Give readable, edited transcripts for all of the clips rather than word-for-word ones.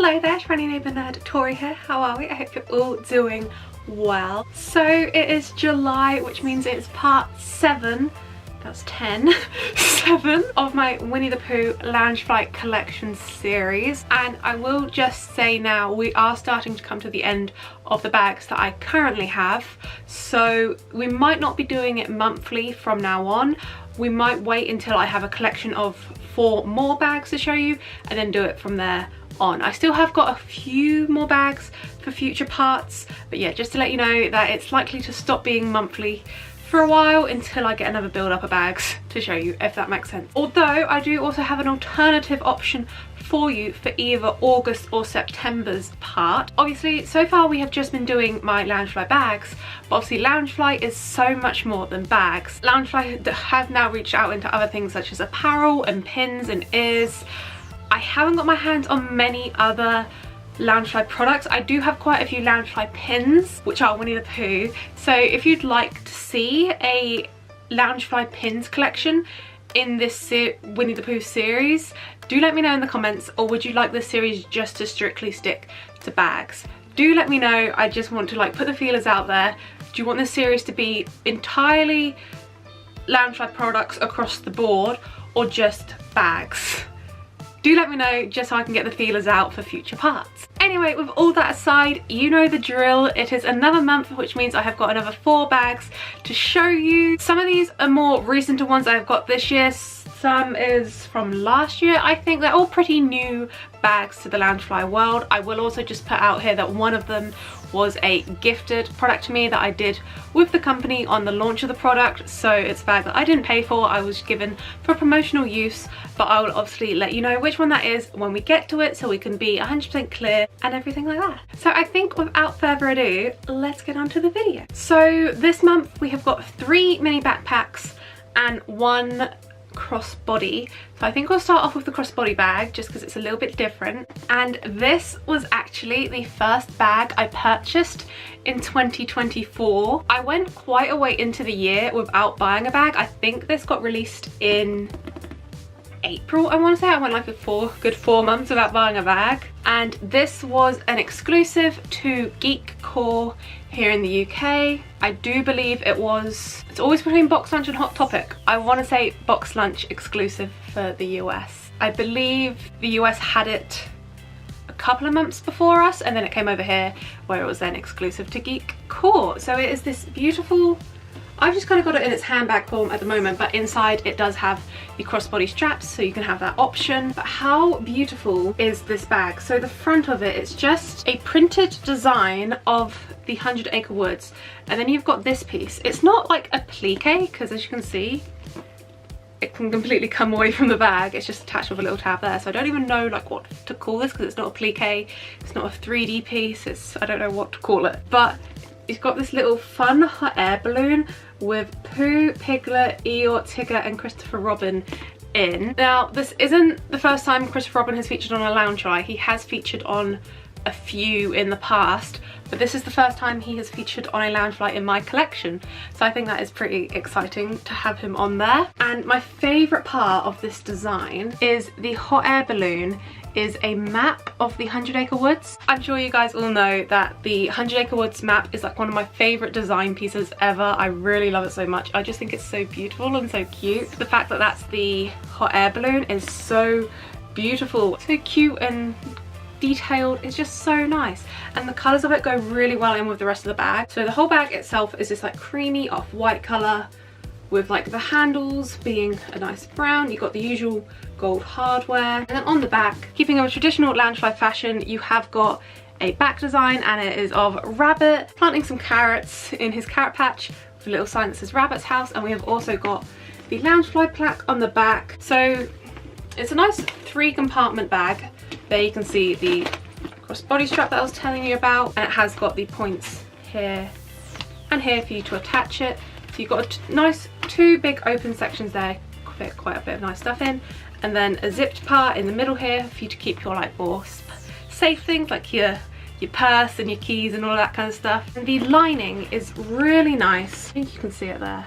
Hello there, friendly neighbour nerd, Tori here. How are we? I hope you're all doing well. So it is July, which means it's part 7, that's 10, 7 of my Winnie the Pooh Loungefly collection series. And I will just say now, we are starting to come to the end of the bags that I currently have. So we might not be doing it monthly from now on. We might wait until I have a collection of 4 more bags to show you and then do it from there on. I still have got a few more bags for future parts, but yeah, just to let you know that it's likely to stop being monthly for a while until I get another build up of bags to show you, if that makes sense. Although I do also have an alternative option for you for either August or September's part. Obviously, so far we have just been doing my Loungefly bags, but obviously Loungefly is so much more than bags. Loungefly have now reached out into other things such as apparel and pins and ears. I haven't got my hands on many other Loungefly products. I do have quite a few Loungefly pins, which are Winnie the Pooh. So if you'd like to see a Loungefly pins collection in this Winnie the Pooh series, do let me know in the comments, or would you like this series just to strictly stick to bags? Do let me know. I just want to like put the feelers out there. Do you want this series to be entirely Loungefly products across the board or just bags? Do let me know just so I can get the feelers out for future parts. Anyway, with all that aside, you know the drill. It is another month, which means I have got another 4 bags to show you. Some of these are more recent ones I've got this year. Some is from last year. I think they're all pretty new bags to the Loungefly world. I will also just put out here that one of them was a gifted product to me that I did with the company on the launch of the product. So it's a bag that I didn't pay for, I was given for promotional use, but I will obviously let you know which one that is when we get to it so we can be 100% clear and everything like that. So I think without further ado, let's get on to the video. So this month we have got 3 mini backpacks and 1 crossbody. So I think we'll start off with the crossbody bag just because it's a little bit different. And this was actually the first bag I purchased in 2024. I went quite a way into the year without buying a bag. I think this got released in April, I want to say. I went like a good 4 months without buying a bag. And this was an exclusive to Geek Core here in the UK. I do believe it's always between Box Lunch and Hot Topic. I want to say Box Lunch exclusive for the US. I believe the US had it a couple of months before us, and then it came over here where it was then exclusive to Geek Core. So it is this beautiful, I've just kind of got it in its handbag form at the moment, but inside it does have the crossbody straps, so you can have that option. But how beautiful is this bag? So the front of it, it's just a printed design of the 100 Acre Woods, and then you've got this piece. It's not like a plique, because as you can see, it can completely come away from the bag. It's just attached with a little tab there, so I don't even know like what to call this, because it's not a plique, it's not a 3D piece, I don't know what to call it. But it's got this little fun hot air balloon with Pooh, Piglet, Eeyore, Tigger and Christopher Robin in. Now, this isn't the first time Christopher Robin has featured on a Loungefly. He has featured on a few in the past, but this is the first time he has featured on a Loungefly in my collection. So I think that is pretty exciting to have him on there. And my favourite part of this design is the hot air balloon is a map of the 100 Acre Woods. I'm sure you guys all know that the 100 Acre Woods map is like one of my favourite design pieces ever. I really love it so much. I just think it's so beautiful and so cute. The fact that that's the hot air balloon is so beautiful, so cute and detailed. It's just so nice, and the colours of it go really well in with the rest of the bag. So the whole bag itself is this like creamy off-white colour with like the handles being a nice brown. You've got the usual gold hardware, and then on the back, keeping a traditional Loungefly fashion, you have got a back design, and it is of Rabbit planting some carrots in his carrot patch with a little sign that says Rabbit's house. And we have also got the Loungefly plaque on the back. So it's a nice 3-compartment bag. There you can see the crossbody strap that I was telling you about, and it has got the points here and here for you to attach it. So you've got a nice 2 big open sections there, fit quite a bit of nice stuff in, and then a zipped part in the middle here for you to keep your like more safe things like your purse and your keys and all that kind of stuff. And the lining is really nice. I think you can see it there.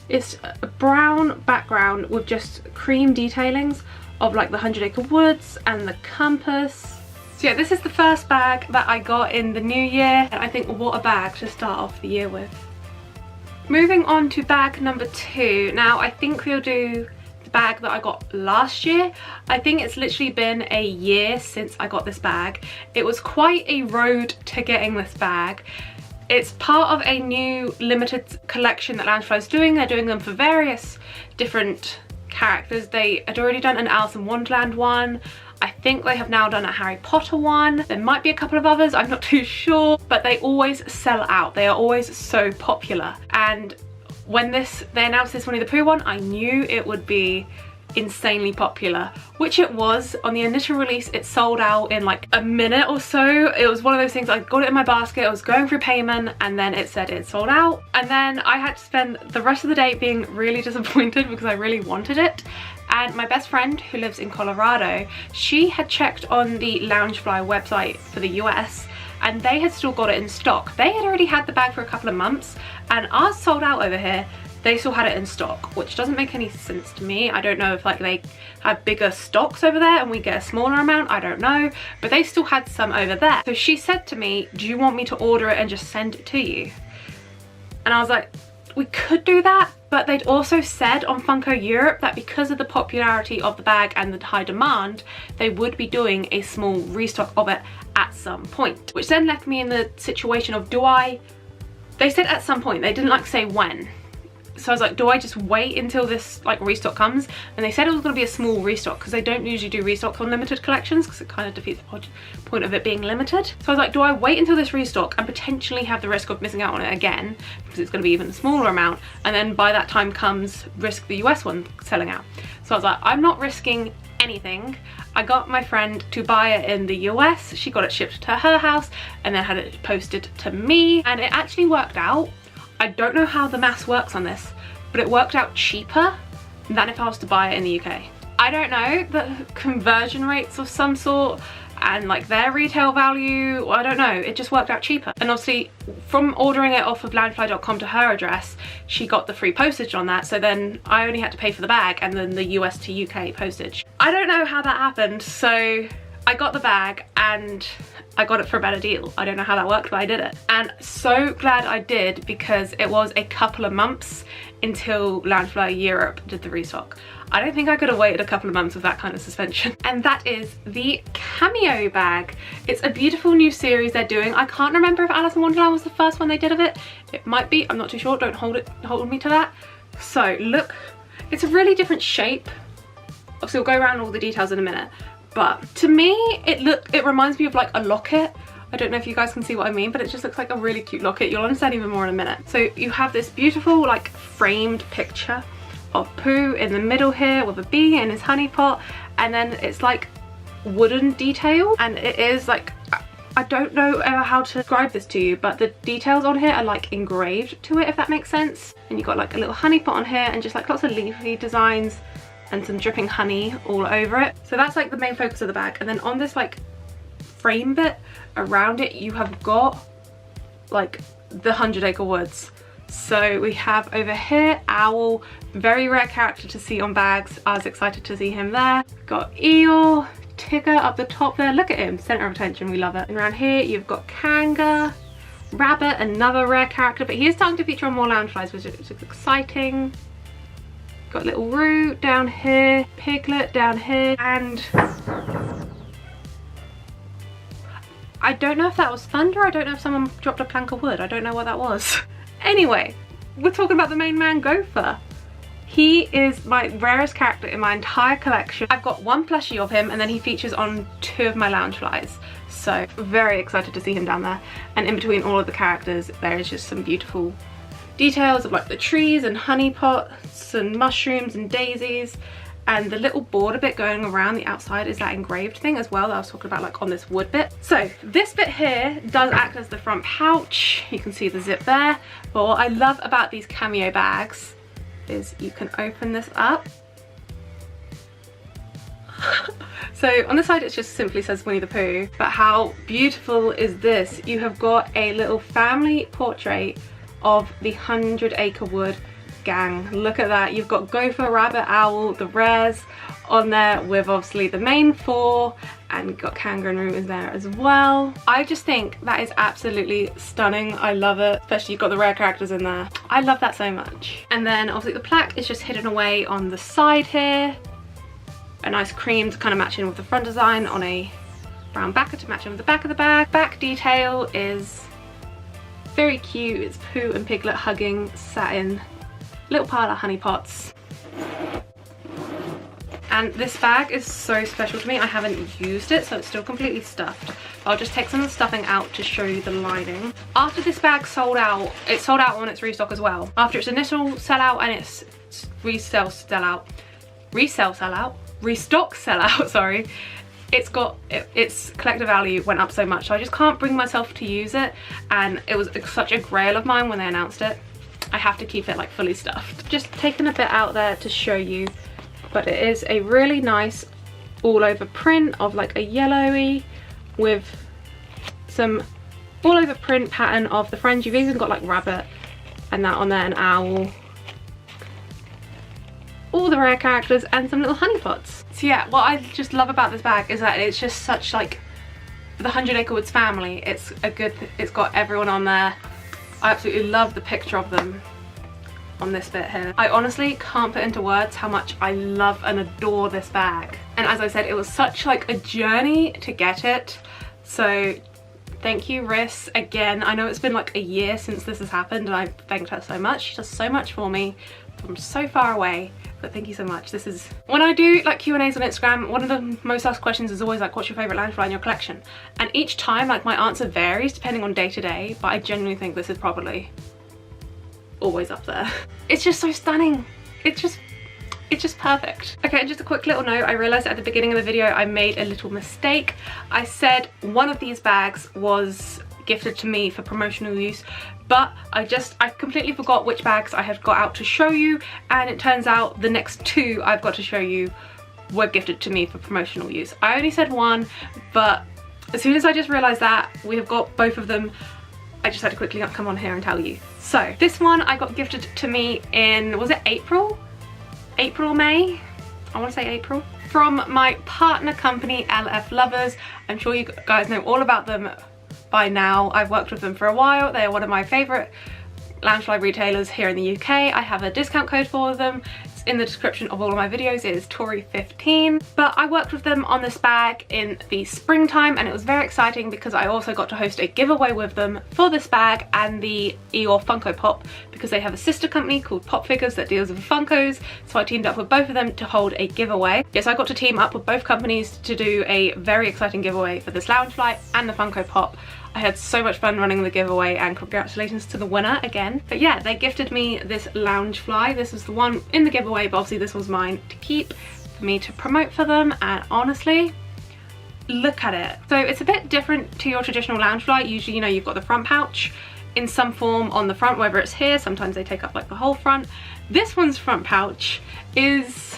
It's a brown background with just cream detailings of like the 100 Acre Woods and the compass So yeah, this is the first bag that I got in the new year, and I think what a bag to start off the year with. Moving on to bag number 2. Now I think we'll do the bag that I got last year. I think it's literally been a year since I got this bag. It was quite a road to getting this bag. It's part of a new limited collection that Loungefly is doing. They're doing them for various different characters. They had already done an Alice in Wonderland one. I think they have now done a Harry Potter one. There might be a couple of others, I'm not too sure, but they always sell out. They are always so popular. And when they announced this Winnie the Pooh one, I knew it would be insanely popular, which it was. On the initial release, it sold out in like a minute or so. It was one of those things, I got it in my basket, I was going through payment, and then it said it sold out. And then I had to spend the rest of the day being really disappointed because I really wanted it. And my best friend, who lives in Colorado, she had checked on the Loungefly website for the US, and they had still got it in stock. They had already had the bag for a couple of months, and ours sold out over here. They still had it in stock, which doesn't make any sense to me. I don't know if like they have bigger stocks over there and we get a smaller amount, I don't know, but they still had some over there. So she said to me, do you want me to order it and just send it to you? And I was like, we could do that, but they'd also said on Funko Europe that because of the popularity of the bag and the high demand, they would be doing a small restock of it at some point, which then left me in the situation of they said at some point, they didn't like say when. So I was like, do I just wait until this like restock comes? And they said it was going to be a small restock because they don't usually do restock on limited collections because it kind of defeats the point of it being limited. So I was like, do I wait until this restock and potentially have the risk of missing out on it again because it's going to be even a smaller amount, and then by that time comes risk the US one selling out? So I was like, I'm not risking anything. I got my friend to buy it in the US. She got it shipped to her house and then had it posted to me, and it actually worked out. I don't know how the maths works on this, but it worked out cheaper than if I was to buy it in the UK. I don't know, the conversion rates of some sort and like their retail value, I don't know, it just worked out cheaper. And obviously from ordering it off of loungefly.com to her address, she got the free postage on that, so then I only had to pay for the bag and then the US to UK postage. I don't know how that happened, so I got the bag and I got it for a better deal. I don't know how that worked, but I did it. And so glad I did, because it was a couple of months until Loungefly Europe did the restock. I don't think I could have waited a couple of months with that kind of suspension. And that is the Cameo bag. It's a beautiful new series they're doing. I can't remember if Alice in Wonderland was the first one they did of it. It might be, I'm not too sure, don't hold me to that. So look, it's a really different shape. Obviously we'll go around all the details in a minute. But to me, it reminds me of like a locket. I don't know if you guys can see what I mean, but it just looks like a really cute locket. You'll understand even more in a minute. So you have this beautiful like framed picture of Pooh in the middle here with a bee in his honey pot, and then it's like wooden detail, and it is like, I don't know how to describe this to you, but the details on here are like engraved to it, if that makes sense. And you've got like a little honey pot on here and just like lots of leafy designs and some dripping honey all over it. So that's like the main focus of the bag. And then on this like frame bit around it, you have got like the 100 Acre Woods. So we have over here Owl, very rare character to see on bags. I was excited to see him there. Got Eeyore, Tigger up the top there. Look at him, center of attention, we love it. And around here you've got Kanga, Rabbit, another rare character, but he is starting to feature on more Loungeflies, which is exciting. Got little Root down here, Piglet down here, and I don't know if that was thunder. I don't know if someone dropped a plank of wood. I don't know what that was. Anyway, we're talking about the main man, Gopher. He is my rarest character in my entire collection. I've got one plushie of him, and then he features on 2 of my Loungeflies. So very excited to see him down there. And in between all of the characters, there is just some beautiful details of like the trees and honey pots and mushrooms and daisies, and the little border bit going around the outside is that engraved thing as well that I was talking about, like on this wood bit. So this bit here does act as the front pouch. You can see the zip there. But what I love about these Cameo bags is you can open this up. So on the side it just simply says Winnie the Pooh, but how beautiful is this? You have got a little family portrait of the 100 Acre Wood gang. Look at that. You've got Gopher, Rabbit, Owl, the rares on there with obviously the main 4, and you've got Kangaroo is there as well. I just think that is absolutely stunning. I love it, especially you've got the rare characters in there. I love that so much. And then obviously the plaque is just hidden away on the side here. A nice cream to kind of match in with the front design on a brown backer to match in with the back of the bag. Back detail is very cute. It's Pooh and Piglet hugging, satin, little pile of honey pots. And this bag is so special to me. I haven't used it, so it's still completely stuffed. I'll just take some of the stuffing out to show you the lining. After this bag sold out, it sold out on its restock as well. After its initial sellout and its restock sellout, sorry, its collector value went up so much, so I just can't bring myself to use it, and it was such a grail of mine when they announced it. I have to keep it like fully stuffed. Just taking a bit out there to show you, but it is a really nice all over print of like a yellowy with some all over print pattern of the friends. You've even got like rabbit and that on there, an owl, all the rare characters, and some little honey pots. So yeah, what I just love about this bag is that it's just such like the 100 Acre Woods family. It's got everyone on there. I absolutely love the picture of them on this bit here. I honestly can't put into words how much I love and adore this bag. And as I said, it was such like a journey to get it. So thank you, Riss, again. I know it's been like a year since this has happened, and I thanked her so much. She does so much for me from so far away, but thank you so much. This is, when I do like Q&As on Instagram, one of the most asked questions is always like, what's your favorite Loungefly in your collection? And each time like my answer varies depending on day to day, but I genuinely think this is probably always up there. It's just so stunning. It's just perfect. Okay, and just a quick little note, I realized at the beginning of the video I made a little mistake. I said one of these bags was gifted to me for promotional use, but I completely forgot which bags I had got out to show you, and it turns out the next 2 I've got to show you were gifted to me for promotional use. I only said 1, but as soon as I just realized that we have got both of them, I just had to quickly come on here and tell you. So this one I got gifted to me in, was it April or May? I want to say April. From my partner company, LF Lovers. I'm sure you guys know all about them by now. I've worked with them for a while. They are one of my favourite Loungefly retailers here in the UK. I have a discount code for them. It's in the description of all of my videos. It is Tori15. But I worked with them on this bag in the springtime, and it was very exciting because I also got to host a giveaway with them for this bag and the Eeyore Funko Pop, because they have a sister company called Pop Figures that deals with Funkos. So I teamed up with both of them to hold a giveaway. Yes, I got to team up with both companies to do a very exciting giveaway for this Loungefly and the Funko Pop. I had so much fun running the giveaway, and congratulations to the winner again. But yeah, they gifted me this Loungefly. This was the one in the giveaway, but obviously this was mine to keep for me to promote for them, and honestly, look at it. So it's a bit different to your traditional Loungefly. Usually, you know, you've got the front pouch in some form on the front, whether it's here, sometimes they take up like the whole front. This one's front pouch is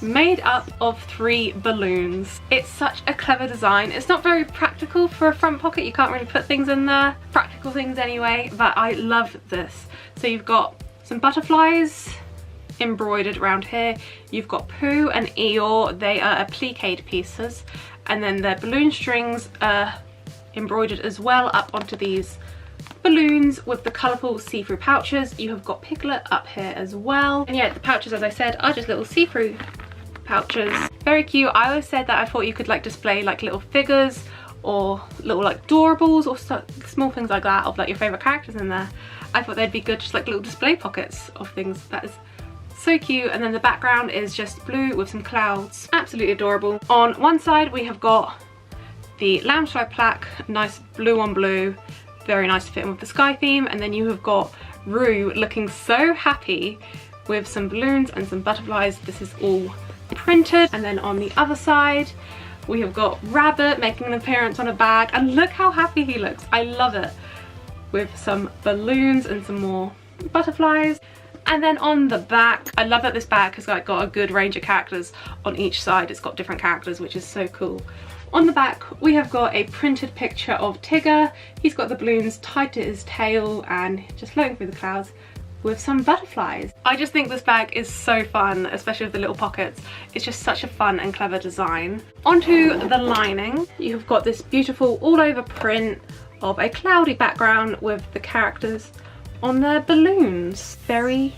made up of 3 balloons. It's such a clever design. It's not very practical for a front pocket. You can't really put things in there, practical things anyway, but I love this. So you've got some butterflies embroidered around here. You've got Pooh and Eeyore. They are appliqued pieces, and then their balloon strings are embroidered as well up onto these balloons with the colourful see-through pouches. You have got Piglet up here as well, and yeah, the pouches, as I said, are just little see-through pouches. Very cute. I always said that I thought you could like display like little figures or little like doorables or small things like that of like your favourite characters in there. I thought they'd be good, just like little display pockets of things. That is so cute. And then the background is just blue with some clouds. Absolutely adorable. On one side we have got the Loungefly plaque, nice blue on blue, very nice to fit in with the sky theme. And then you have got Roo looking so happy with some balloons and some butterflies. This is all printed. And then on the other side we have got Rabbit making an appearance on a bag, and look how happy he looks. I love it, with some balloons and some more butterflies. And then on the back, I love that this bag has got a good range of characters on each side. It's got different characters, which is so cool. On the back we have got a printed picture of Tigger. He's got the balloons tied to his tail and just floating through the clouds. with some butterflies. I just think this bag is so fun, especially with the little pockets. It's just such a fun and clever design. Onto the lining. You've got this beautiful all over print of a cloudy background with the characters on their balloons. Very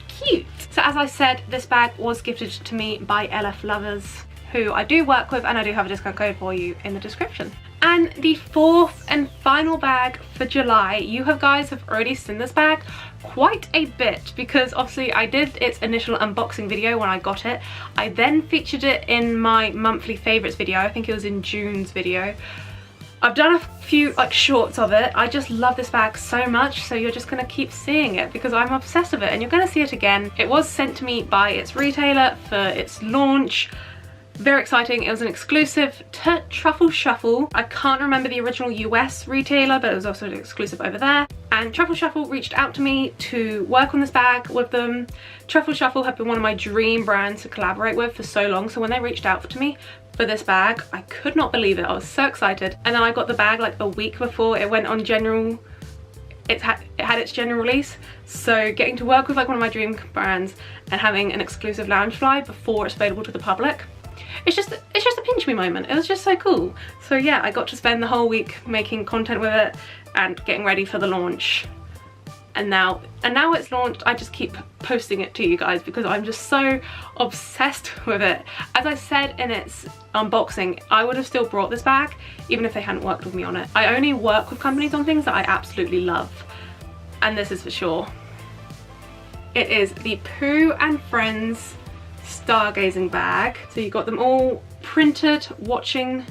cute. So as I said, this bag was gifted to me by LF Lovers, who I do work with, and I do have a discount code for you in the description. And the fourth and final bag for July, you guys have already seen this bag quite a bit, because obviously I did its initial unboxing video when I got it. I then featured it in my monthly favourites video. I think it was in June's video. I've done a few like shorts of it. I just love this bag so much, so you're just gonna keep seeing it because I'm obsessed with it, and you're gonna see it again. It was sent to me by its retailer for its launch. Very exciting. It was an exclusive to Truffle Shuffle. I can't remember the original US retailer, but it was also an exclusive over there. And Truffle Shuffle reached out to me to work on this bag with them. Truffle Shuffle have been one of my dream brands to collaborate with for so long, so when they reached out to me for this bag, I could not believe it. I was so excited. And then I got the bag like a week before it went on general, it had its general release. So getting to work with like one of my dream brands and having an exclusive Loungefly before it's available to the public, it's just a pinch me moment. It was just so cool. So yeah, I got to spend the whole week making content with it and getting ready for the launch. And now it's launched, I just keep posting it to you guys because I'm just so obsessed with it. As I said in its unboxing, I would have still brought this bag even if they hadn't worked with me on it. I only work with companies on things that I absolutely love, and this is for sure. It is the Pooh and Friends stargazing bag. So you got them all printed, watching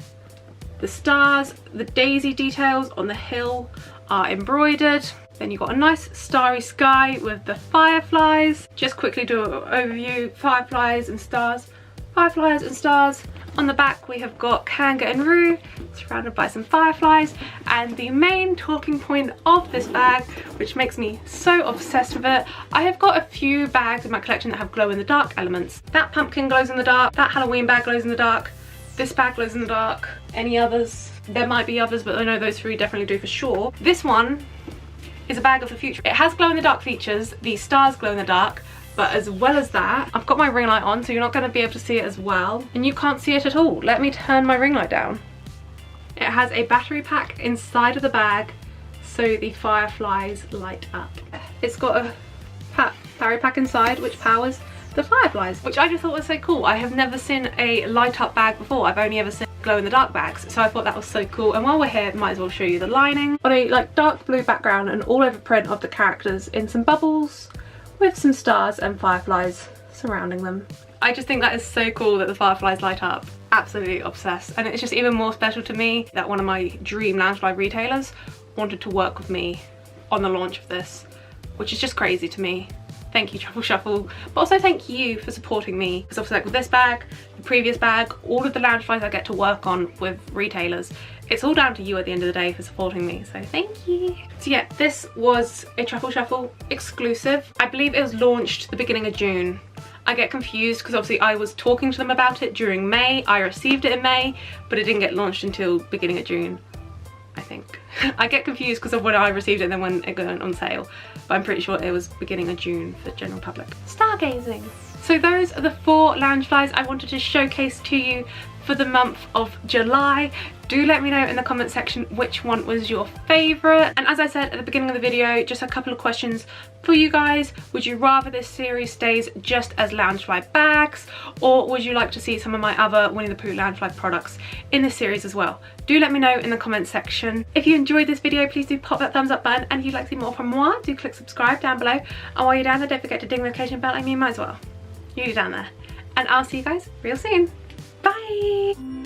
the stars. The daisy details on the hill are embroidered. Then you got a nice starry sky with the fireflies. Just quickly do an overview. Fireflies and stars. Fireflies and stars. On the back we have got Kanga and Roo surrounded by some fireflies, and the main talking point of this bag, which makes me so obsessed with it, I have got a few bags in my collection that have glow in the dark elements. That pumpkin glows in the dark, that Halloween bag glows in the dark, this bag glows in the dark. Any others? There might be others, but I know those three definitely do for sure. This one is a bag of the future. It has glow in the dark features, the stars glow in the dark, but as well as that, I've got my ring light on, so you're not going to be able to see it as well, and you can't see it at all. Let me turn my ring light down. It has a battery pack inside of the bag, so the fireflies light up. It's got a battery pack inside which powers the fireflies, which I just thought was so cool. I have never seen a light up bag before. I've only ever seen glow in the dark bags, so I thought that was so cool. And while we're here, might as well show you the lining. On a like dark blue background and all over print of the characters in some bubbles with some stars and fireflies surrounding them. I just think that is so cool that the fireflies light up. Absolutely obsessed. And it's just even more special to me that one of my dream Loungefly retailers wanted to work with me on the launch of this, which is just crazy to me. Thank you, Truffle Shuffle, but also thank you for supporting me, because obviously like with this bag, the previous bag, all of the Loungeflies I get to work on with retailers, it's all down to you at the end of the day for supporting me, so thank you. So yeah, this was a Truffle Shuffle exclusive. I believe it was launched the beginning of June. I get confused because obviously I was talking to them about it during May. I received it in May, but it didn't get launched until beginning of June, I think. I get confused because of when I received it and then when it went on sale, but I'm pretty sure it was beginning of June for general public. Stargazing. So those are the 4 Loungeflies I wanted to showcase to you for the month of July. Do let me know in the comment section which one was your favourite. And as I said at the beginning of the video, just a couple of questions for you guys. Would you rather this series stays just as Loungefly bags, or would you like to see some of my other Winnie the Pooh Loungefly products in this series as well? Do let me know in the comment section. If you enjoyed this video, please do pop that thumbs up button, and if you'd like to see more from moi, do click subscribe down below. And while you're down there, don't forget to ding the notification bell like me, might as well. You do down there. And I'll see you guys real soon. Bye!